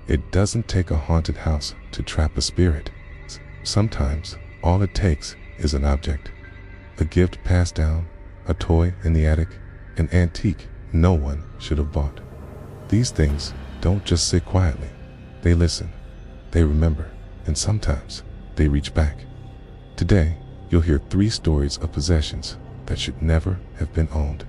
It doesn't take a haunted house to trap a spirit. Sometimes, all it takes is an object. A gift passed down, a toy in the attic, an antique no one should have bought. These things don't just sit quietly. They listen, they remember, and sometimes they reach back. Today, you'll hear 3 stories of possessions that should never have been owned.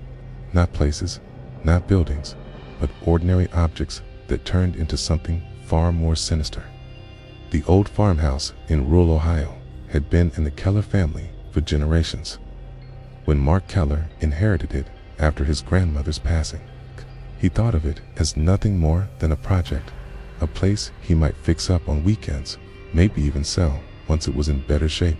Not places, not buildings, but ordinary objects that turned into something far more sinister. The old farmhouse in rural Ohio had been in the Keller family for generations. When Mark Keller inherited it after his grandmother's passing, he thought of it as nothing more than a project, a place he might fix up on weekends, maybe even sell once it was in better shape.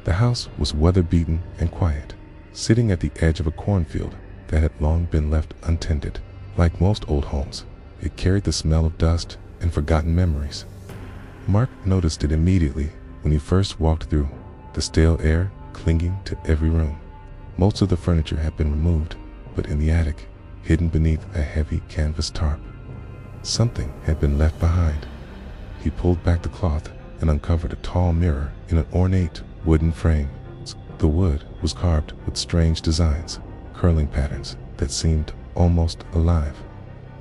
The house was weather-beaten and quiet, sitting at the edge of a cornfield that had long been left untended. Like most old homes, it carried the smell of dust and forgotten memories. Mark noticed it immediately when he first walked through, the stale air clinging to every room. Most of the furniture had been removed, but in the attic, hidden beneath a heavy canvas tarp, something had been left behind. He pulled back the cloth and uncovered a tall mirror in an ornate wooden frame. The wood was carved with strange designs, curling patterns that seemed almost alive.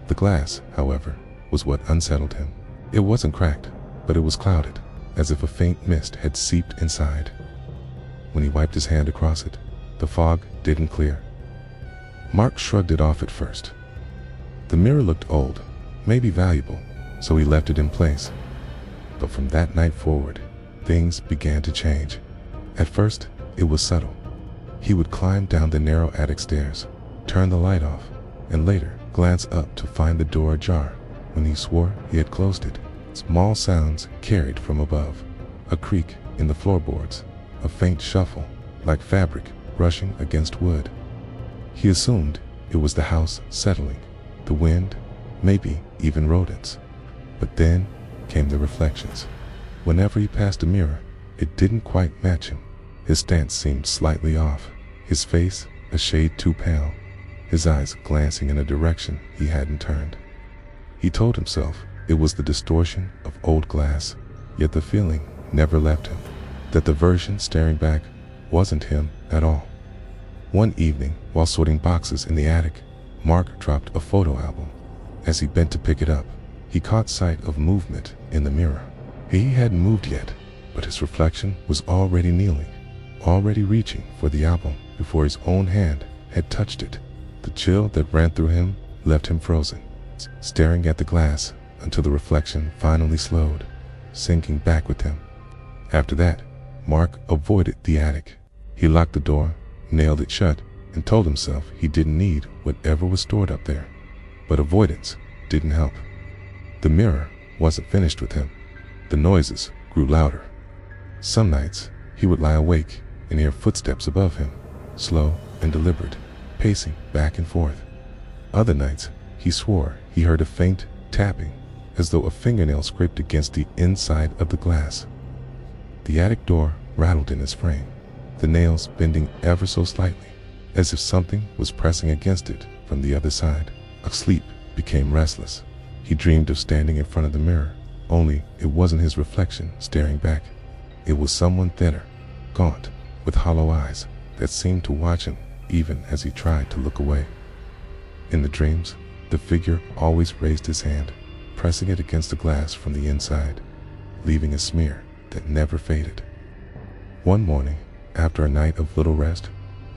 The glass, however, was what unsettled him. It wasn't cracked, but it was clouded, as if a faint mist had seeped inside. When he wiped his hand across it, the fog didn't clear. Mark shrugged it off at first. The mirror looked old, maybe valuable, so he left it in place. But from that night forward, things began to change. At first, it was subtle. He would climb down the narrow attic stairs, turn the light off, and later glance up to find the door ajar when he swore he had closed it. Small sounds carried from above, a creak in the floorboards, a faint shuffle, like fabric brushing against wood. He assumed it was the house settling, the wind, maybe even rodents. But then came the reflections. Whenever he passed a mirror, it didn't quite match him. His stance seemed slightly off, his face a shade too pale, his eyes glancing in a direction he hadn't turned. He told himself it was the distortion of old glass, yet the feeling never left him, that the version staring back wasn't him at all. One evening, while sorting boxes in the attic, Mark dropped a photo album. As he bent to pick it up, he caught sight of movement in the mirror. He hadn't moved yet, but his reflection was already kneeling, already reaching for the album before his own hand had touched it. The chill that ran through him left him frozen, staring at the glass until the reflection finally slowed, sinking back with him. After that, Mark avoided the attic. He locked the door, nailed it shut, and told himself he didn't need whatever was stored up there. But avoidance didn't help. The mirror wasn't finished with him. The noises grew louder. Some nights, he would lie awake and hear footsteps above him, slow and deliberate, pacing back and forth. Other nights, he swore he heard a faint tapping, as though a fingernail scraped against the inside of the glass. The attic door rattled in its frame, the nails bending ever so slightly, as if something was pressing against it from the other side. Sleep became restless. He dreamed of standing in front of the mirror, only it wasn't his reflection staring back. It was someone thinner, gaunt, with hollow eyes that seemed to watch him even as he tried to look away. In the dreams, the figure always raised his hand, pressing it against the glass from the inside, leaving a smear that never faded. One morning, after a night of little rest,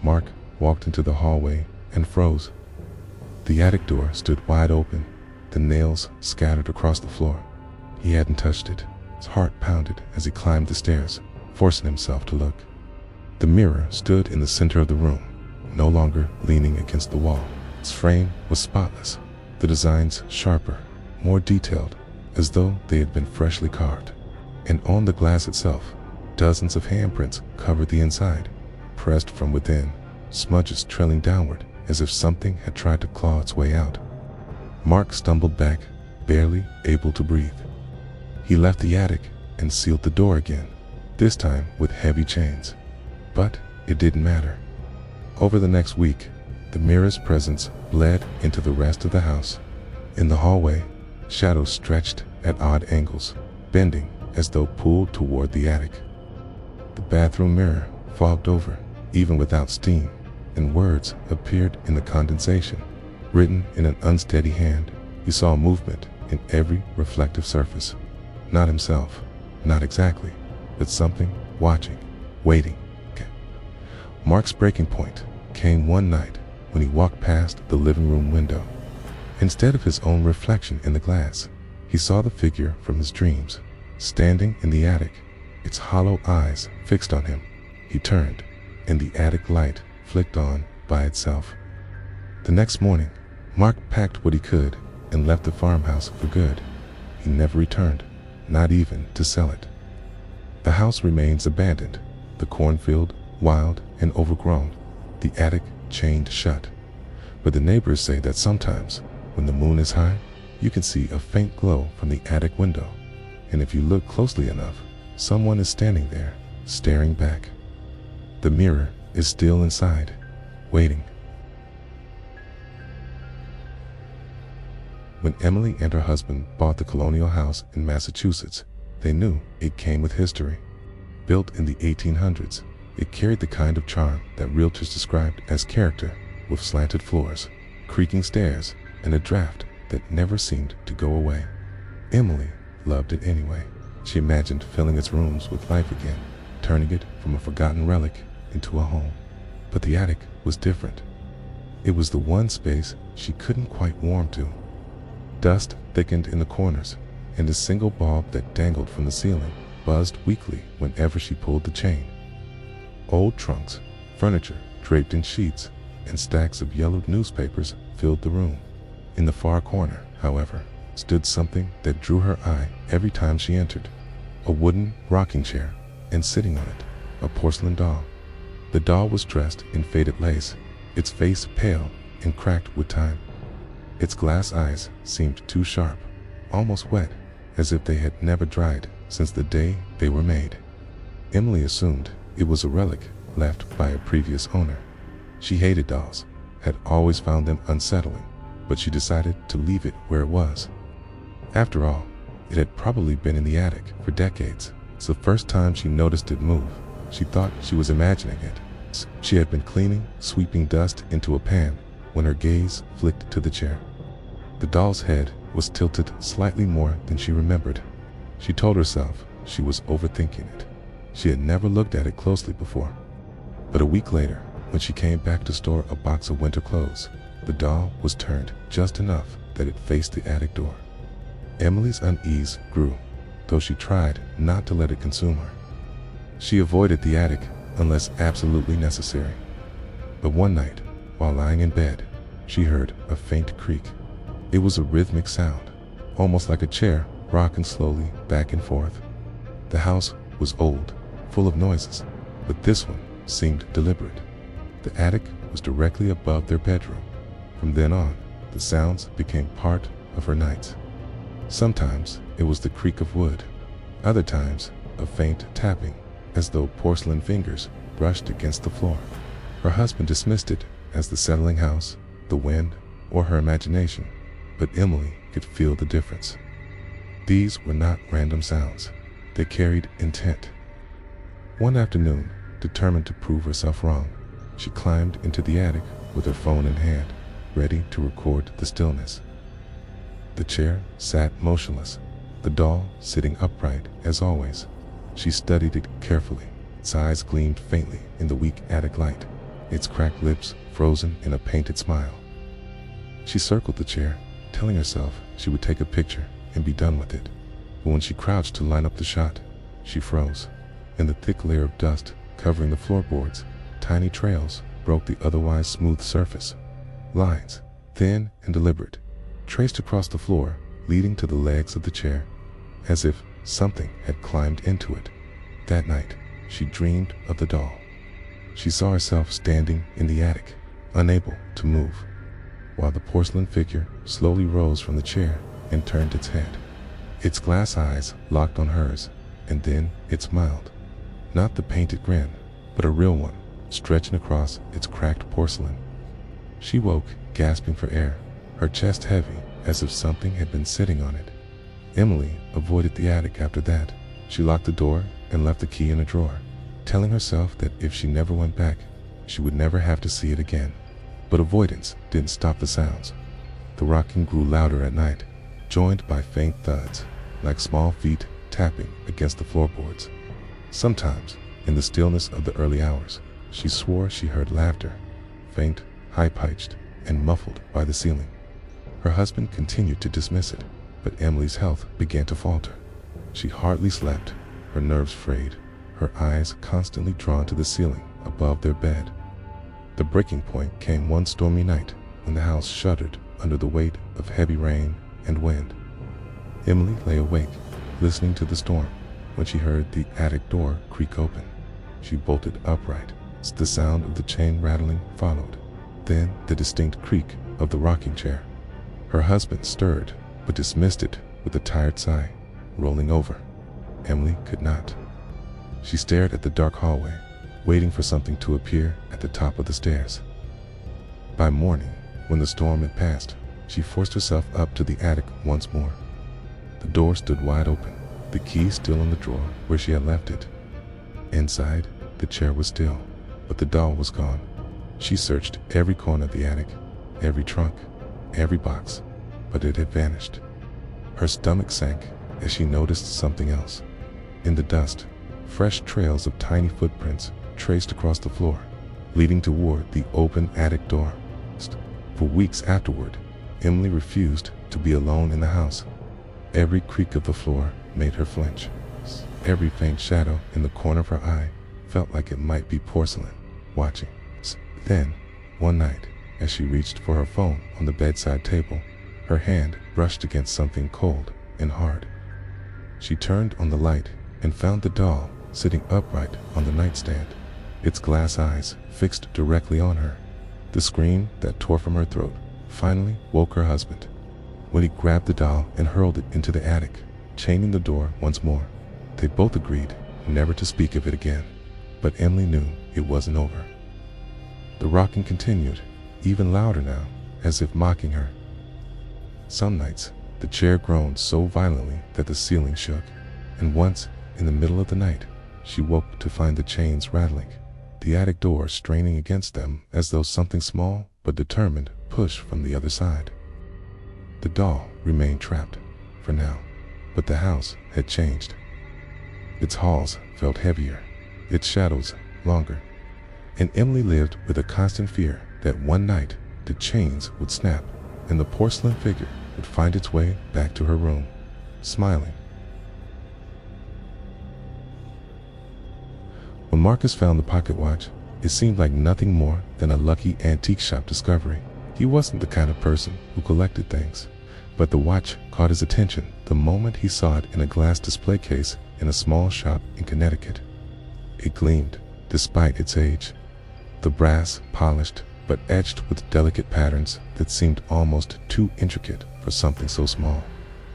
Mark walked into the hallway and froze. The attic door stood wide open, the nails scattered across the floor. He hadn't touched it. His heart pounded as he climbed the stairs, forcing himself to look. The mirror stood in the center of the room, no longer leaning against the wall. Its frame was spotless, the designs sharper, more detailed, as though they had been freshly carved. And on the glass itself, dozens of handprints covered the inside, pressed from within, smudges trailing downward as if something had tried to claw its way out. Mark stumbled back, barely able to breathe. He left the attic and sealed the door again, this time with heavy chains. But it didn't matter. Over the next week, the mirror's presence bled into the rest of the house. In the hallway, shadows stretched at odd angles, bending as though pulled toward the attic. The bathroom mirror fogged over, even without steam, and words appeared in the condensation, written in an unsteady hand. He saw movement in every reflective surface. Not himself, not exactly, but something watching, waiting. Mark's breaking point came one night when he walked past the living room window. Instead of his own reflection in the glass, he saw the figure from his dreams, standing in the attic, its hollow eyes fixed on him. He turned, and the attic light flicked on by itself. The next morning, Mark packed what he could and left the farmhouse for good. He never returned, not even to sell it. The house remains abandoned, the cornfield wild and overgrown, the attic chained shut. But the neighbors say that sometimes, when the moon is high, you can see a faint glow from the attic window, and if you look closely enough, someone is standing there, staring back. The mirror is still inside, waiting. When Emily and her husband bought the colonial house in Massachusetts, they knew it came with history. Built in the 1800s, it carried the kind of charm that realtors described as character, with slanted floors, creaking stairs, and a draft that never seemed to go away. Emily loved it anyway. She imagined filling its rooms with life again, turning it from a forgotten relic into a home. But the attic was different. It was the one space she couldn't quite warm to. Dust thickened in the corners, and a single bulb that dangled from the ceiling buzzed weakly whenever she pulled the chain. Old trunks, furniture draped in sheets, and stacks of yellowed newspapers filled the room. In the far corner, however, stood something that drew her eye every time she entered. A wooden rocking chair, and sitting on it, a porcelain doll. The doll was dressed in faded lace, its face pale and cracked with time. Its glass eyes seemed too sharp, almost wet, as if they had never dried since the day they were made. Emily assumed it was a relic left by a previous owner. She hated dolls, had always found them unsettling, but she decided to leave it where it was. After all, it had probably been in the attic for decades. So the first time she noticed it move, she thought she was imagining it. She had been cleaning, sweeping dust into a pan, when her gaze flicked to the chair. The doll's head was tilted slightly more than she remembered. She told herself she was overthinking it. She had never looked at it closely before. But a week later, when she came back to store a box of winter clothes, the doll was turned just enough that it faced the attic door. Emily's unease grew, though she tried not to let it consume her. She avoided the attic unless absolutely necessary. But one night, while lying in bed, she heard a faint creak. It was a rhythmic sound, almost like a chair rocking slowly back and forth. The house was old, full of noises, but this one seemed deliberate. The attic was directly above their bedroom. From then on, the sounds became part of her nights. Sometimes it was the creak of wood, other times a faint tapping, as though porcelain fingers brushed against the floor. Her husband dismissed it as the settling house, the wind, or her imagination, but Emily could feel the difference. These were not random sounds. They carried intent. One afternoon, determined to prove herself wrong, she climbed into the attic with her phone in hand, ready to record the stillness. The chair sat motionless, the doll sitting upright as always. She studied it carefully. Its eyes gleamed faintly in the weak attic light, its cracked lips frozen in a painted smile. She circled the chair, telling herself she would take a picture and be done with it. But when she crouched to line up the shot, she froze. In the thick layer of dust covering the floorboards, tiny trails broke the otherwise smooth surface. Lines, thin and deliberate, traced across the floor, leading to the legs of the chair, as if something had climbed into it. That night, she dreamed of the doll. She saw herself standing in the attic, unable to move, while the porcelain figure slowly rose from the chair and turned its head. Its glass eyes locked on hers, and then it smiled. Not the painted grin, but a real one, stretching across its cracked porcelain. She woke, gasping for air, her chest heavy as if something had been sitting on it. Emily avoided the attic after that. She locked the door and left the key in a drawer, telling herself that if she never went back, she would never have to see it again. But avoidance didn't stop the sounds. The rocking grew louder at night, joined by faint thuds, like small feet tapping against the floorboards. Sometimes, in the stillness of the early hours, she swore she heard laughter, faint, high-pitched, and muffled by the ceiling. Her husband continued to dismiss it, but Emily's health began to falter. She hardly slept, her nerves frayed, her eyes constantly drawn to the ceiling above their bed. The breaking point came one stormy night when the house shuddered under the weight of heavy rain and wind. Emily lay awake, listening to the storm, when she heard the attic door creak open. She bolted upright. The sound of the chain rattling followed, then the distinct creak of the rocking chair. Her husband stirred, but dismissed it with a tired sigh, rolling over. Emily could not. She stared at the dark hallway, waiting for something to appear at the top of the stairs. By morning, when the storm had passed, she forced herself up to the attic once more. The door stood wide open, the key still in the drawer where she had left it. Inside, the chair was still, but the doll was gone. She searched every corner of the attic, every trunk, every box, but it had vanished. Her stomach sank as she noticed something else. In the dust, fresh trails of tiny footprints traced across the floor, leading toward the open attic door. For weeks afterward, Emily refused to be alone in the house. Every creak of the floor made her flinch. Every faint shadow in the corner of her eye felt like it might be porcelain watching. Then, one night, as she reached for her phone on the bedside table, her hand brushed against something cold and hard. She turned on the light and found the doll sitting upright on the nightstand, its glass eyes fixed directly on her. The scream that tore from her throat finally woke her husband, when he grabbed the doll and hurled it into the attic, chaining the door once more. They both agreed never to speak of it again, but Emily knew it wasn't over. The rocking continued, even louder now, as if mocking her. Some nights, the chair groaned so violently that the ceiling shook, and once, in the middle of the night, she woke to find the chains rattling, the attic door straining against them as though something small but determined pushed from the other side. The doll remained trapped, for now, but the house had changed. Its halls felt heavier, its shadows longer, and Emily lived with a constant fear that one night the chains would snap and the porcelain figure would find its way back to her room, smiling. When Marcus found the pocket watch, it seemed like nothing more than a lucky antique shop discovery. He wasn't the kind of person who collected things, but the watch caught his attention the moment he saw it in a glass display case in a small shop in Connecticut. It gleamed, despite its age, the brass polished but etched with delicate patterns that seemed almost too intricate for something so small.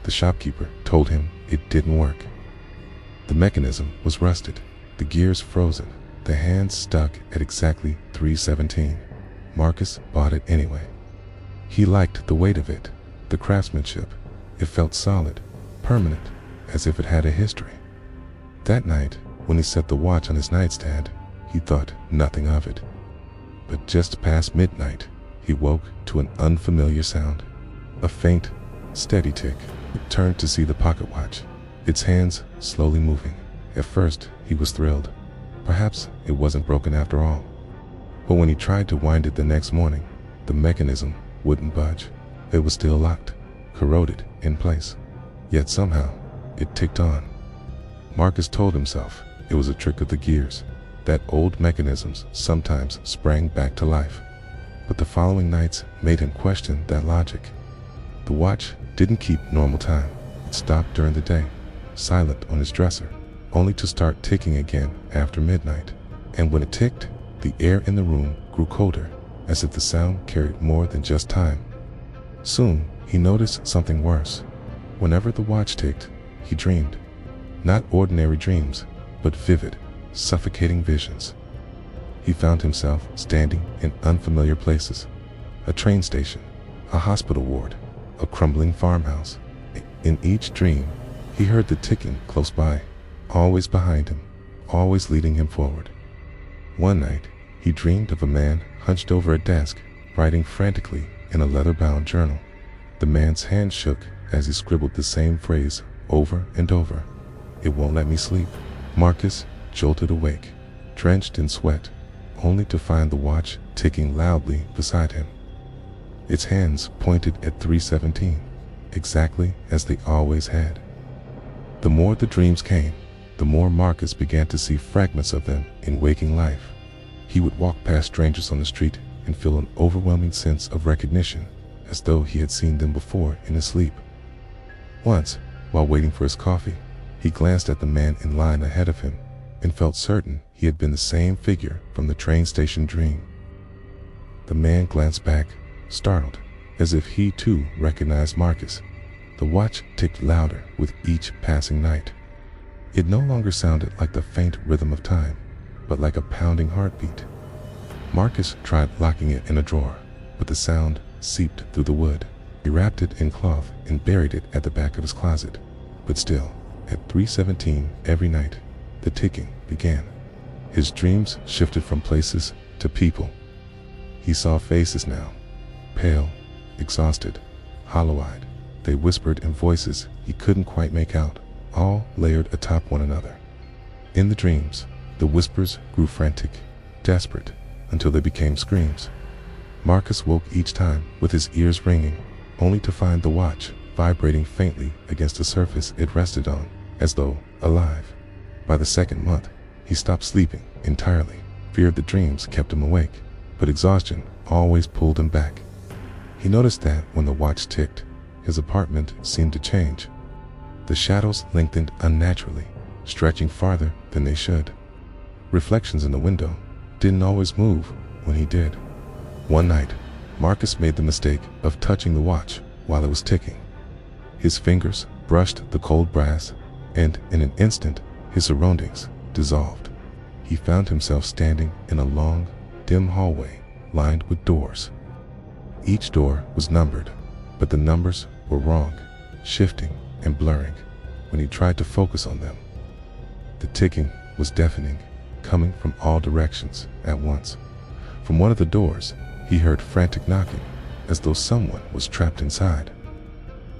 The shopkeeper told him it didn't work. The mechanism was rusted, the gears frozen, the hands stuck at exactly 3:17. Marcus bought it anyway. He liked the weight of it, the craftsmanship. It felt solid, permanent, as if it had a history. That night, when he set the watch on his nightstand, he thought nothing of it. But just past midnight, he woke to an unfamiliar sound. A faint, steady tick. He turned to see the pocket watch, its hands slowly moving. At first, he was thrilled. Perhaps it wasn't broken after all. But when he tried to wind it the next morning, the mechanism wouldn't budge. It was still locked, corroded in place. Yet somehow, it ticked on. Marcus told himself it was a trick of the gears, that old mechanisms sometimes sprang back to life. But the following nights made him question that logic. The watch didn't keep normal time. It stopped during the day, silent on his dresser, only to start ticking again after midnight. And when it ticked, the air in the room grew colder, as if the sound carried more than just time. Soon, he noticed something worse. Whenever the watch ticked, he dreamed. Not ordinary dreams, but vivid, suffocating visions. He found himself standing in unfamiliar places. A train station, a hospital ward, a crumbling farmhouse. In each dream, he heard the ticking close by, always behind him, always leading him forward. One night, he dreamed of a man hunched over a desk, writing frantically in a leather-bound journal. The man's hand shook as he scribbled the same phrase over and over. "It won't let me sleep." Marcus jolted awake, drenched in sweat, only to find the watch ticking loudly beside him. Its hands pointed at 3:17, exactly as they always had. The more the dreams came, the more Marcus began to see fragments of them in waking life. He would walk past strangers on the street and feel an overwhelming sense of recognition, as though he had seen them before in his sleep. Once, while waiting for his coffee, he glanced at the man in line ahead of him and felt certain he had been the same figure from the train station dream. The man glanced back, startled, as if he too recognized Marcus. The watch ticked louder with each passing night. It no longer sounded like the faint rhythm of time, but like a pounding heartbeat. Marcus tried locking it in a drawer, but the sound seeped through the wood. He wrapped it in cloth and buried it at the back of his closet. But still, at 3:17 every night, the ticking began. His dreams shifted from places to people. He saw faces now, pale, exhausted, hollow-eyed. They whispered in voices he couldn't quite make out, all layered atop one another. In the dreams, the whispers grew frantic, desperate, until they became screams. Marcus woke each time with his ears ringing, only to find the watch vibrating faintly against the surface it rested on, as though alive. By the second month, he stopped sleeping entirely. Fear of the dreams kept him awake, but exhaustion always pulled him back. He noticed that when the watch ticked, his apartment seemed to change. The shadows lengthened unnaturally, stretching farther than they should. Reflections in the window didn't always move when he did. One night, Marcus made the mistake of touching the watch while it was ticking. His fingers brushed the cold brass, and in an instant, his surroundings dissolved. He found himself standing in a long, dim hallway lined with doors. Each door was numbered, but the numbers were wrong, shifting and blurring when he tried to focus on them. The ticking was deafening, coming from all directions at once. From one of the doors, he heard frantic knocking, as though someone was trapped inside.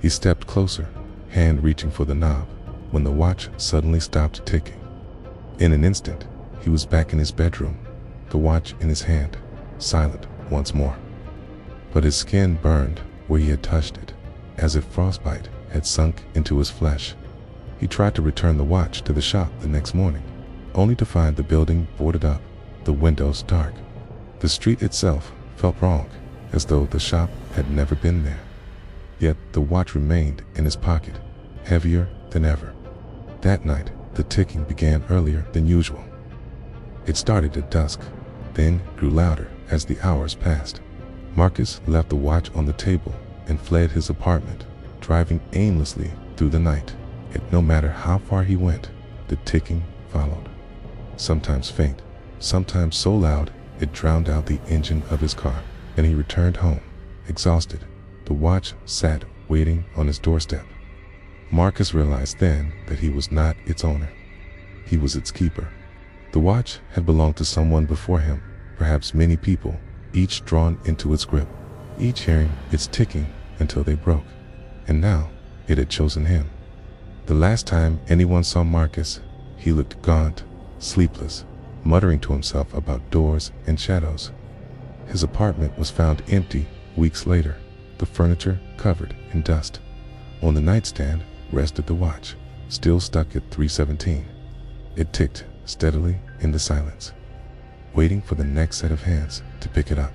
He stepped closer, hand reaching for the knob, when the watch suddenly stopped ticking. In an instant, he was back in his bedroom, the watch in his hand, silent once more. But his skin burned where he had touched it, as if frostbite had sunk into his flesh. He tried to return the watch to the shop the next morning, only to find the building boarded up, the windows dark. The street itself felt wrong, as though the shop had never been there. Yet the watch remained in his pocket, heavier than ever. That night, the ticking began earlier than usual. It started at dusk, then grew louder as the hours passed. Marcus left the watch on the table and fled his apartment, driving aimlessly through the night. Yet no matter how far he went, the ticking followed. Sometimes faint, sometimes so loud it drowned out the engine of his car. And he returned home, exhausted. The watch sat waiting on his doorstep. Marcus realized then that he was not its owner. He was its keeper. The watch had belonged to someone before him, perhaps many people, each drawn into its grip, each hearing its ticking until they broke. And now it had chosen him. The last time anyone saw Marcus, he looked gaunt, sleepless, muttering to himself about doors and shadows. His apartment was found empty weeks later, the furniture covered in dust. On the nightstand rested the watch, still stuck at 3:17. It ticked steadily in the silence, waiting for the next set of hands to pick it up.